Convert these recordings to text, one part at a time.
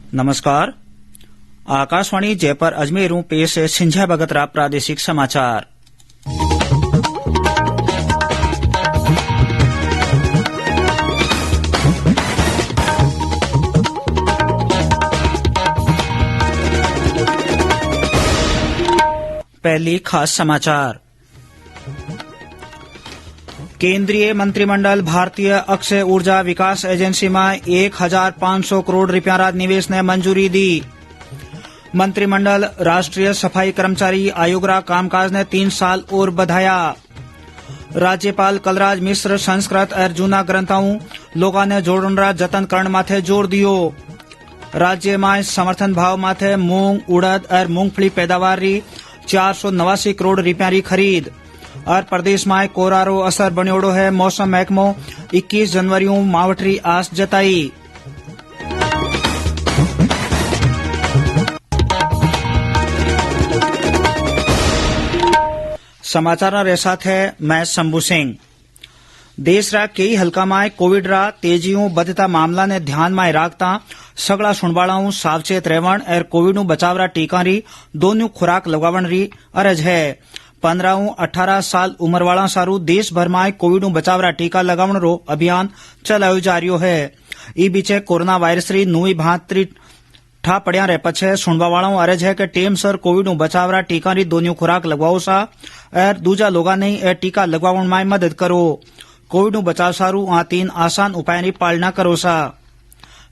नमस्कार। आकाशवाणी जयपुर अजमेर पेश है सिंझा बगतरा प्रादेशिक समाचार। पहली खास समाचार। केंद्रीय मंत्रिमंडल भारतीय अक्षय ऊर्जा विकास एजेंसी में 1500 करोड़ रुपया निवेश ने मंजूरी दी। मंत्रिमंडल राष्ट्रीय सफाई कर्मचारी आयोग रा कामकाज ने 3 साल और बढ़ाया। राज्यपाल कलराज मिश्र संस्कृत और जूना ग्रंथों लोगों ने जोड़न रा जतन करण माथे जोर दियो। राज्य में समर्थन भाव माथे मूंग उड़द और मूंगफली पैदावार री 489 करोड़ रुपया री खरीद। और प्रदेश में कोरारो असर बन्योड़ो है। मौसम महकमो 21 जनवरी मावठरी आस जताई। समाचार रे साथ है मैं शंभू सिंह। देश रा कई हलका में कोविड रा तेजियों बढ़ता मामला ने ध्यान में राखता सगला सुनवाळाओं सावचेत रहवण और कोविड बचाव रा टीका री दोनों खुराक लगावण री अरज है। 15-18 साल उम्र वाला सारू देश भर में कोविड बचाव रा टीका लगावण रो अभियान चलायो जा रियो है। ई बीचे कोरोना वायरस री नई भांति ठा पड़िया रे पछे सुनवा वालों अरज है कि टेम सर कोविड बचाव रा टीका री दोनों खुराक लगवाओ सा और दूजा लोगा ने ए टीका लगवावण में मदद करो। कोविड बचाव सारू आ 3 आसान उपाय री पालना करो सा।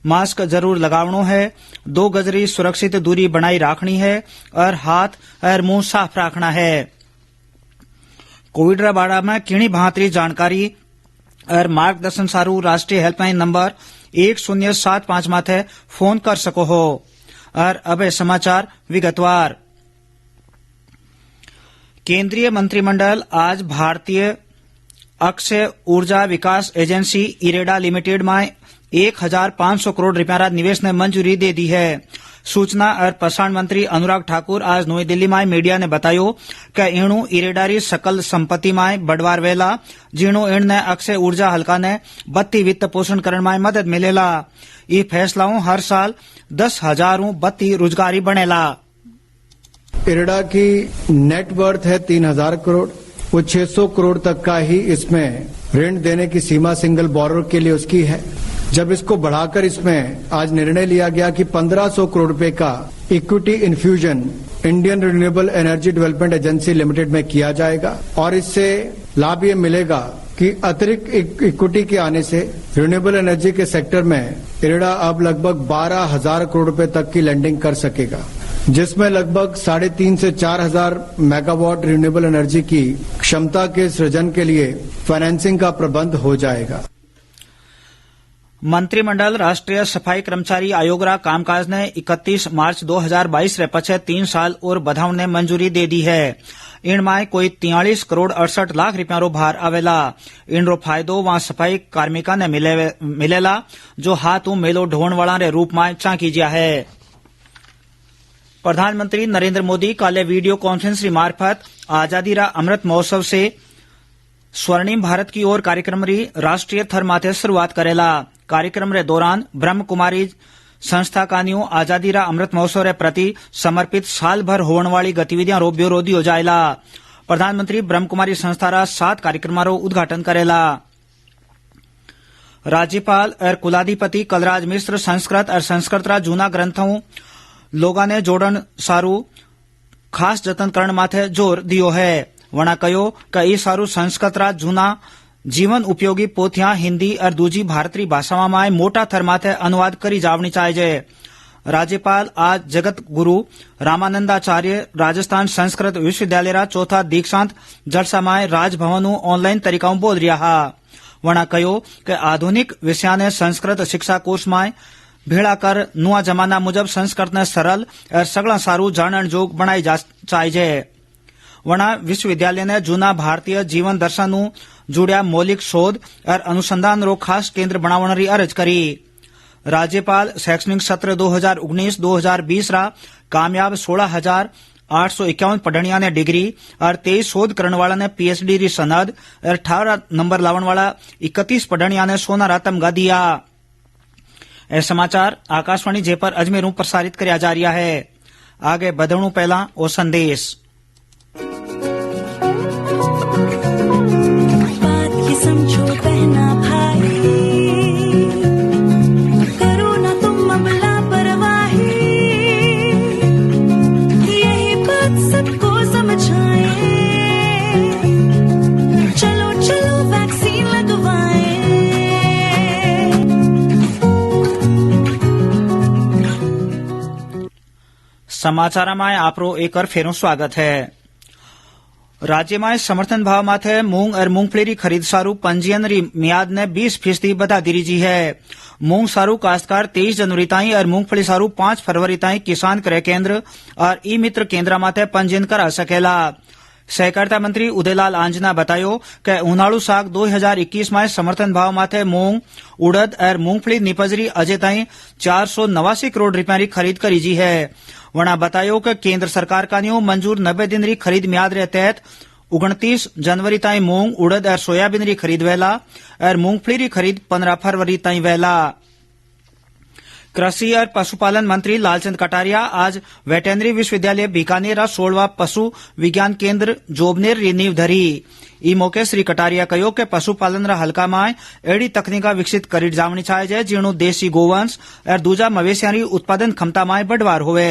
मास्क जरूर लगावणो है, 2 गज री सुरक्षित दूरी बनाई राखनी है और हाथ और मुंह साफ रखना है। कोविड रा बारे में किणी भांति जानकारी और मार्गदर्शन सारू राष्ट्रीय हेल्पलाइन नंबर 1075 माथे फोन कर सको हो। और अब समाचार विगतवार। केंद्रीय मंत्रिमंडल आज भारतीय अक्षय ऊर्जा विकास एजेंसी इरेडा लिमिटेड में 1500 करोड़ रुपया निवेश ने मंजूरी दे दी है। सूचना और प्रसारण मंत्री अनुराग ठाकुर आज नई दिल्ली में मीडिया ने बतायो कि इणु इरेडारी सकल संपत्ति में बढ़वार वेला जीणु इण ने अक्षय ऊर्जा हल्का ने बत्ती वित्त पोषण करण में मदद मिलेला। ये फैसलाओं हर साल 10,000 बत्ती रोजगारी बनेला। इरेडा की नेट वर्थ है 3,000 करोड़। वो 600 करोड़ तक का ही इसमें ऋण देने की सीमा सिंगल बोरोर के लिए उसकी है। जब इसको बढ़ाकर इसमें आज निर्णय लिया गया कि 1500 करोड़ रुपए का equity infusion Indian renewable energy development agency limited में किया जाएगा और इससे लाभ ये मिलेगा कि अतिरिक्त इक्विटी के आने से रिन्यूएबल एनर्जी के सेक्टर में इरेडा अब लगभग 12,000 करोड़ रुपए तक की लैंडिंग कर सकेगा, जिसमें लगभग 3,500 से 4,000 मेगावाट रिन्यूएबल एनर्जी की क्षमता के सृजन के लिए फाइनेंसिंग का प्रबंध हो जाएगा। मंत्रिमंडल राष्ट्रीय सफाई कर्मचारी आयोग रा कामकाज ने 31 मार्च 2022 रे पछे 3 साल और बढ़ावण ने मंजूरी दे दी है। इन में कोई 43 करोड़ 68 लाख रुपया रो भार आवेला। इन रो फायदो वहां सफाई कार्मिका ने मिलेला जो हाथ मेलो ढोण वाला रे रूप में चाकी जिया है। प्रधानमंत्री नरेंद्र मोदी कल वीडियो कॉन्फ्रेंस मार्फत आजादी रा अमृत महोत्सव से स्वर्णिम भारत की ओर कार्यक्रम री राष्ट्रीय थर माथे शुरुआत करेला। कार्यक्रम रे दौरान ब्रह्म कुमारी संस्था कानियो आजादी रा अमृत महोत्सव रे प्रति समर्पित साल भर होने वाली गतिविधियां रो ब्योरो दियो जाएला। प्रधानमंत्री ब्रह्म कुमारी संस्था रा 7 कार्यक्रमों रो उद्घाटन करेला। राज्यपाल और कुलाधिपति कलराज मिश्र संस्कृत और संस्कृत रा जूना ग्रंथों लोगा ने जोड़न सारू खास जतन करण माथे जोर दियो है। वणा कहो कि ई सारू संस्कृत रा जूना जीवन उपयोगी पोथियां हिंदी और दूजी भारतीय भाषाओं में मोटा थर माथे अनुवाद करी जावनी चाहिए। राज्यपाल आज जगत गुरु रामानंदाचार्य राजस्थान संस्कृत विश्वविद्यालय रा 4था दीक्षांत जलसा में राजभवन ऑनलाइन तरीकाओं बोल रहा है। वणा कहो कि आधुनिक विषया ने संस्कृत शिक्षा कोर्स में भेड़ा कर नुआ जमाना मुजब संस्कृत ने सरल और सगला सारू जानन जोग बनाई जा चाहिए। वणा विश्वविद्यालय ने जूना भारतीय जीवन दर्शन जुड़िया मौलिक शोध और अनुसंधान रो खास केंद्र बनावण री अर्ज करी। राज्यपाल शैक्षणिक सत्र 2019-2020 रा कामयाब 16,851 पढ़निया ने डिग्री और 23 शोध करने वाला ने पीएचडी री सनद और 18 नंबर लावन वाला 31 पढ़निया ने सोना रा तमगा दिया। ए समाचार आकाशवाणी जयपुर अजमेर प्रसारित करया जा रहा है। आगे बढ़णु पहला ओ संदेश। समाचार में आपरो एक फेरू स्वागत है। राज्य में समर्थन भाव माथे मूंग और मूंगफली री खरीद सारू पंजीयन री मियाद ने 20% बढ़ा दी जी है। मूंग सारू काश्तकार 23 जनवरी ताई और मूंगफली सारू 5 फरवरी ताई किसान क्रय केंद्र और ई मित्र केंद्र माथे पंजीयन करा सकेला। सहकारिता मंत्री उदयलाल आंजना बतायो कि उनाळु साग 2021 में समर्थन भाव माथे मूंग उड़द और मूंगफली निपजरी अजय ताई 489 करोड़ रुपया री खरीद करी जी है। वणा बतायो कि केंद्र सरकार का न्यू मंजूर 90 दिन री खरीद म्याद रे तहत 29 जनवरी ताई मूंग उड़द और सोयाबीन री खरीद वेला और मूंगफली री खरीद 15 फरवरी ताई वेला। कृषि और पशुपालन मंत्री लालचंद कटारिया आज वेटेनरी विश्वविद्यालय बीकानेर 16वां पशु विज्ञान केंद्र जोबनेर री नींव धरी। ई मौके श्री कटारिया कहो कि पशुपालन रा हल्का में एड़ी तकनीका विकसित करी जावनी चाहिए जीणु देसी गोवंश और दूजा मवेशियां री उत्पादन क्षमता में बढ़वार होवे।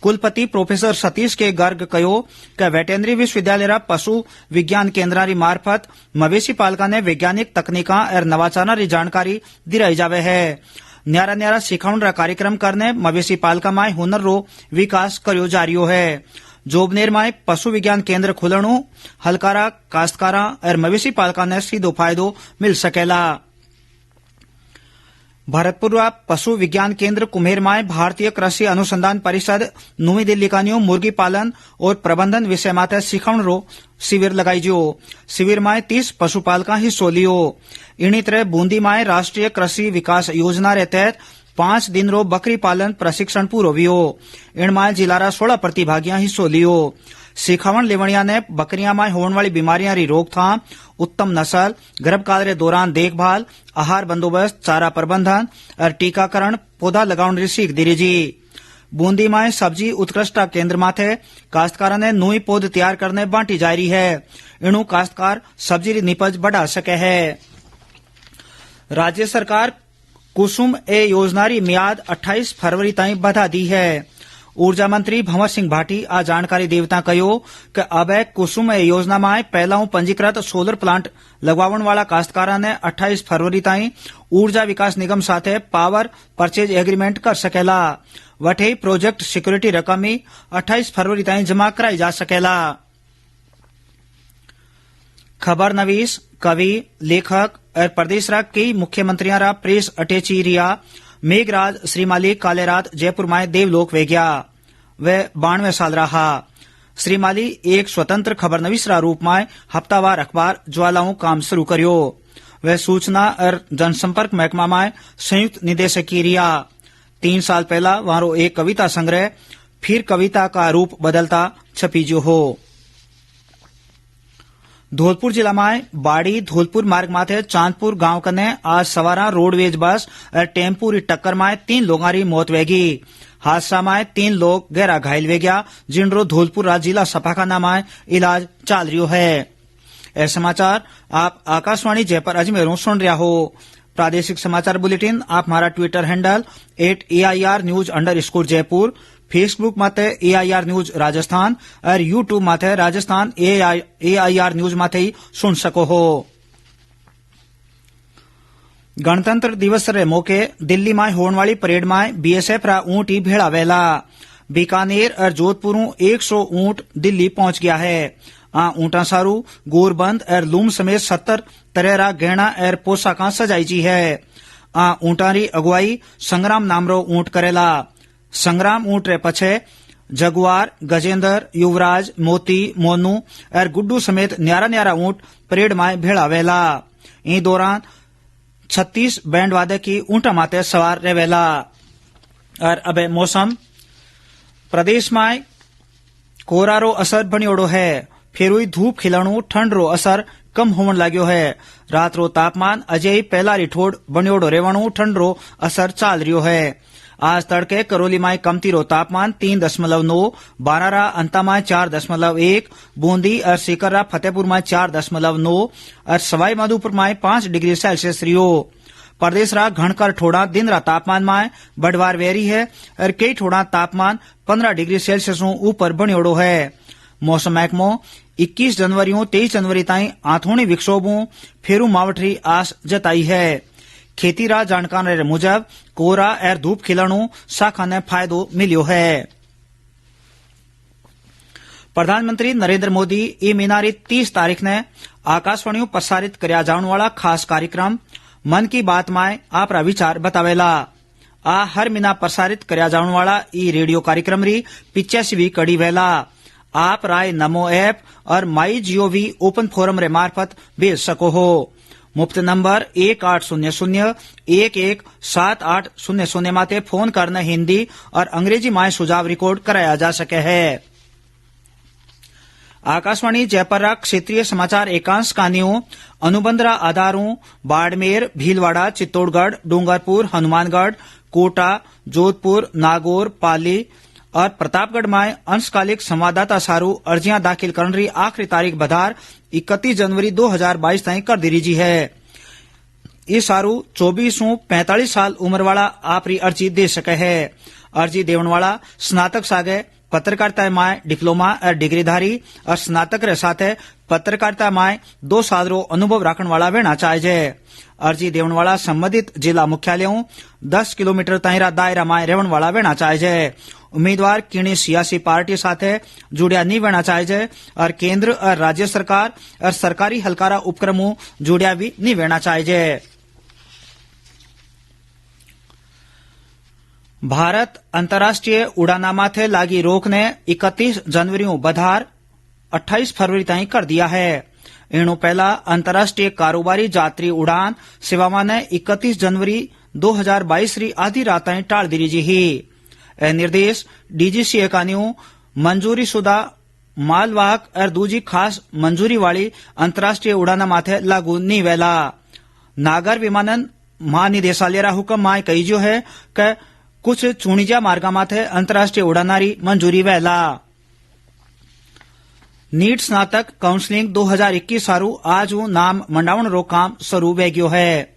कुलपति प्रोफेसर सतीश के गर्ग कहो कि वेटेनरी विश्वविद्यालय रा पशु विज्ञान केंद्र री मार्फत मवेशी पालका ने वैज्ञानिक तकनीका और नवाचार री जानकारी दिलाई जावे है। न्यारा न्यारा सिखाउन रा कार्यक्रम करने मवेशी पालका में हुनर रो विकास कर्यो जा रह्यो है। जोबनेर में पशु विज्ञान केंद्र खुलणु हलकारा काश्तकारा और मवेशी पालका ने सीधो फायदो मिल सकेला। भरतपुर पशु विज्ञान केंद्र कुम्हेर में भारतीय कृषि अनुसंधान परिषद नवी दिल्ली का न्यू मुर्गी पालन और प्रबंधन विषय माथे सिखाउन रो शिविर लगाई जो। शिविर में 30 पशुपालका हिस्सो लियो। इन्हीं तरह बूंदी में राष्ट्रीय कृषि विकास योजना रे तहत 5 दिन रो बकरी पालन प्रशिक्षण पूरो हुयो। इनमें जिलारा 16 प्रतिभागियां हिस्सो लियो। सिखावण लेवणिया ने बकरियां में होने वाली बीमारियां री रोकथाम, उत्तम नस्ल, गर्भकाल रे दौरान देखभाल, आहार बंदोबस्त, चारा प्रबंधन और टीकाकरण पौधा लगाउन री सीख दी जी। बूंदी में सब्जी उत्कृष्टता केंद्र माथे काश्तकारा ने नई पौध तैयार करने बांटी जा रही है। इनु काश्तकार सब्जी री निपज बढ़ा सके है। राज्य सरकार कुसुम ए योजना री मियाद 28 फरवरी ताई बढ़ा दी है। ऊर्जा मंत्री भंवर सिंह भाटी आज जानकारी देवता कहो कि अब कुसुम योजना में पहला पंजीकृत सोलर प्लांट लगवावन वाला काश्तकारा ने 28 फरवरी ताई ऊर्जा विकास निगम साथे पावर परचेज एग्रीमेंट कर सकेला। वठे प्रोजेक्ट सिक्योरिटी रकम 28 फरवरी ताई जमा कराई जा सकेला। खबर नवीस, कवि, लेखक और प्रदेश रा कई मुख्यमंत्रियों रा प्रेस अटैची रिया मेघराज श्रीमाली काले रात जयपुर में देवलोक वे गया। वह 92 साल रहा। श्रीमाली एक स्वतंत्र खबरनवीस रा रूप में हफ्तावार अखबार ज्वालाओं काम शुरू करियो। वह सूचना और जनसंपर्क महकमा में संयुक्त निदेशक रिया। 3 साल पहला वहां एक कविता संग्रह फिर कविता का रूप बदलता छपी जो हो। धौलपुर जिला में बाड़ी धौलपुर मार्ग माथे चांदपुर गांव कने आज सवारा रोडवेज बस और टेम्पू री टक्कर में 3 लोगों री मौत वेगी। हादसा में 3 लोग गहरा घायल वे गया जिनरो धौलपुर जिला सफाखाना में इलाज चल रियो है। ए समाचार आप आकाशवाणी जयपुर अजमेर सुन रहा हो। प्रादेशिक समाचार बुलेटिन आप हमारा ट्विटर हैंडल @AIR News_जयपुर, फेसबुक माथे AIR न्यूज राजस्थान और यूट्यूब माथे राजस्थान AIR न्यूज माथे ही सुन सको हो। गणतंत्र दिवस रे मौके दिल्ली में होने वाली परेड में BSF रा ऊंट ही भेड़ा वेला। बीकानेर और जोधपुर 100 ऊंट दिल्ली पहुंच गया है। ऊंटा सारू गोरबंद और लूम समेत 70 तरह रा गहना और पोशाका सजाई जी है। ऊंटा री अगुवाई संग्राम नामरो ऊंट करेला। संग्राम ऊंट रे पछे जगुआर, गजेंद्र, युवराज, मोती, मोनू और गुड्डू समेत न्यारा न्यारा ऊंट परेड में भेड़ा वेला। इन दौरान 36 बैंड वादक की ऊंटा माते सवार रेवेला। और अब मौसम प्रदेश में कोहरा रो असर बनियोड़ो है। फिर हुई धूप खिलणु ठंड रो असर कम होवन लाग्यो है। रात रो तापमान अजय पहला रिठोड़ बनियोड़ो रेवणु ठंडरो असर चाल रियो है। आज तड़के करौली में कमती रो तापमान 3.9, बारारा अंता में 4.1, बूंदी और सीकरा फतेहपुर में 4.9 और सवाई माधोपुर में 5 डिग्री सेल्सियस रियो। प्रदेश रा घणकर ठोड़ा दिन रा तापमान में बढ़वार वेरी है और कई ठोड़ा तापमान 15 डिग्री सेल्सियस ऊपर बनियोड़ो है। मौसम महकमो 21 जनवरी 23 जनवरी ताईं आथोणी विक्षोभों फेरू मावठरी आस जताई है। खेती रा जानकार मुजब कोहरा और धूप खिलणु शाखा ने फायदो मिलियो है। प्रधानमंत्री नरेंद्र मोदी ई महीनारी 30 तारीख ने आकाशवाणी प्रसारित करया जाने वाला खास कार्यक्रम मन की बात में आपरा विचार बतावेला। आ हर महीना प्रसारित करया जाने वाला ई रेडियो कार्यक्रम री 85वीं कड़ी वेला। आप राय नमो ऐप और माई जीओवी ओपन फोरम रे मार्फत भेज सको हो। मुफ्त नंबर 1800-117800 माते फोन करने हिंदी और अंग्रेजी में सुझाव रिकॉर्ड कराया जा सके है। आकाशवाणी जयपुर क्षेत्रीय समाचार एकांश कानियों अनुबंध रा आधारों बाड़मेर, भीलवाड़ा, चित्तौड़गढ़, डूंगरपुर, हनुमानगढ़, कोटा, जोधपुर, नागौर, पाली और प्रतापगढ़ में अंशकालिक संवाददाता सारू अर्जियां दाखिल करने री आखिरी तारीख बधार 31 जनवरी 2022 ताईं कर दी रही है। ये सारू 24-45 साल उम्र वाला आपरी अर्जी दे सके है। अर्जी देवन वाला स्नातक सागे पत्रकारिता में डिप्लोमा और डिग्रीधारी और स्नातक रे साथे पत्रकारिता में 2 साल रो अनुभव रखने वाला वेना चाहिए। अर्जी देवन वाला संबंधित जिला मुख्यालयों 10 किलोमीटर ताईं दायरा में रहने वाला वेना चाहिए। उम्मीदवार किणी सियासी पार्टी साथे जुड़िया नहीं वेना चाहिए और केंद्र और राज्य सरकार और सरकारी हलकारा उपक्रमों जुड़िया भी नहीं वेना चाहिए। भारत अंतर्राष्ट्रीय उड़ाना माथे लागी रोक ने 31 जनवरी बधार 28 फरवरी ताईं कर दिया है। इनो पहला अंतर्राष्ट्रीय कारोबारी यात्री उड़ान सेवा ने 31 जनवरी 2022 री आधी रात ताईं टाल दी रही ही। निर्देश डीजीसीए कानियों मंजूरी शुदा मालवाहक और दूजी खास मंजूरी वाली अंतर्राष्ट्रीय उड़ाना माथे लागू नहीं वेला। नागर विमानन महानिदेशालय रा हुक्म में कहीजो है कि कुछ चुणिजा मार्गा माथे अंतर्राष्ट्रीय उड़ानारी मंजूरी वेला। नीट स्नातक काउंसलिंग 2021 सारू आज नाम मंडावण रो काम शुरू वेग्यो है।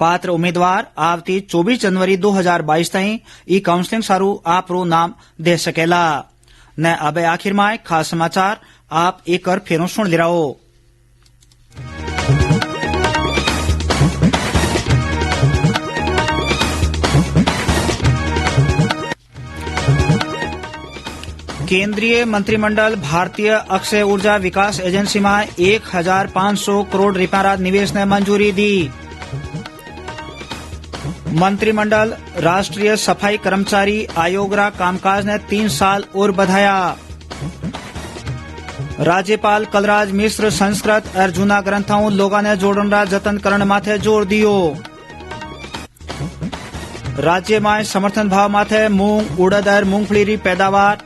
पात्र उम्मीदवार आवती 24 जनवरी 2022 ताईं ई काउंसलिंग सारू आप रो नाम दे सकेला। न अब आखिर में खास समाचार आप एक और फेरों सुन ले रहो। केंद्रीय मंत्रिमंडल भारतीय अक्षय ऊर्जा विकास एजेंसी में 1500 करोड़ रुपया निवेश ने मंजूरी दी। मंत्रिमंडल राष्ट्रीय सफाई कर्मचारी आयोग रा कामकाज ने 3 साल और बढ़ाया। राज्यपाल कलराज मिश्र संस्कृत और जूना ग्रंथों लोगों ने जोड़न रा जतन करने माथे जोर दियो। राज्य में समर्थन भाव माथे मूंग, उड़द और मूंगफली री पैदावार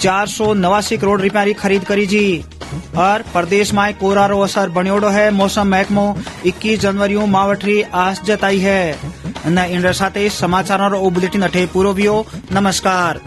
489 करोड़ रुपया री खरीद करी जी। और प्रदेश में कोहरा रो असर बनियोड़ो है। मौसम महकमो 21 जनवरी मावठरी आस जताई है। इन साथ समाचारों रो बुलेटिन अठे पूरो वियो। नमस्कार।